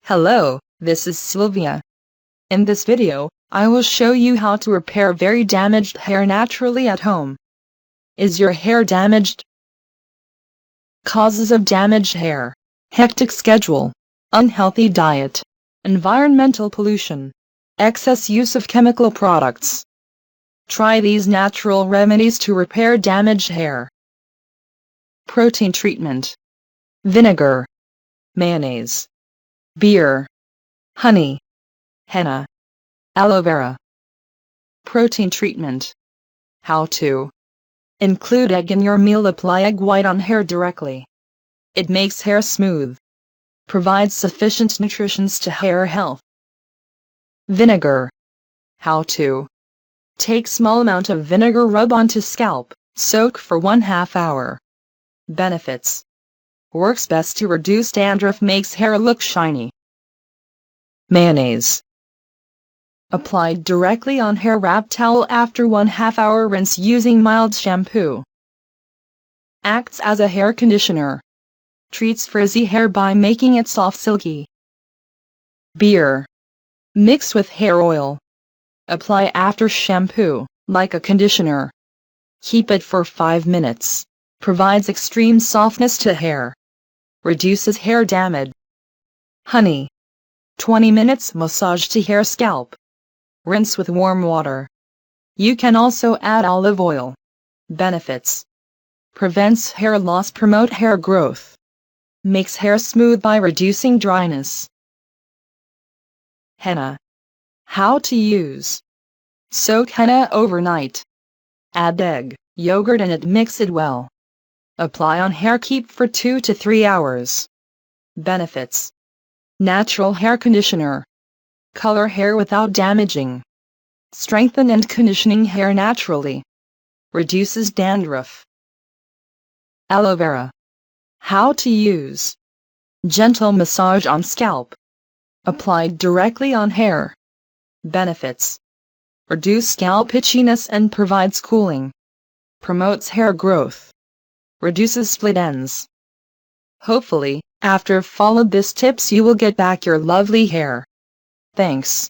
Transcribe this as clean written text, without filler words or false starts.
Hello, this is Sylvia. In this video, I will show you how to repair very damaged hair naturally at home. Is your hair damaged? Causes of damaged hair: hectic schedule, unhealthy diet, environmental pollution, excess use of chemical products. Try these natural remedies to repair damaged hair. Protein treatment: vinegar, mayonnaise, beer, honey, henna, aloe vera. Protein treatment: how to include egg in your meal. Apply egg white on hair directly. It makes hair smooth. Provides sufficient nutrition to hair health. Vinegar: how to take small amount of vinegar, rub onto scalp, soak for 1/2 hour. Benefits: works best to reduce dandruff, makes hair look shiny. Mayonnaise: applied directly on hair, wrap towel after 1/2 hour, rinse using mild shampoo. Acts as a hair conditioner. Treats frizzy hair by making it soft, silky. Beer: mix with hair oil. Apply after shampoo, like a conditioner. Keep it for 5 minutes. Provides extreme softness to hair. Reduces hair damage. Honey: 20 minutes massage to hair, scalp. Rinse with warm water. You can also add olive oil. Benefits: prevents hair loss, promote hair growth. Makes hair smooth by reducing dryness. Henna: how to use. Soak henna overnight. Add egg, yogurt in it, mix it well. Apply on hair, keep for 2 to 3 hours. Benefits: natural hair conditioner. Color hair without damaging. Strengthen and conditioning hair naturally. Reduces dandruff. Aloe vera: how to use. Gentle massage on scalp. Applied directly on hair. Benefits: reduce scalp itchiness and provides cooling. Promotes hair growth. Reduces split ends. Hopefully, after followed these tips, you will get back your lovely hair. Thanks.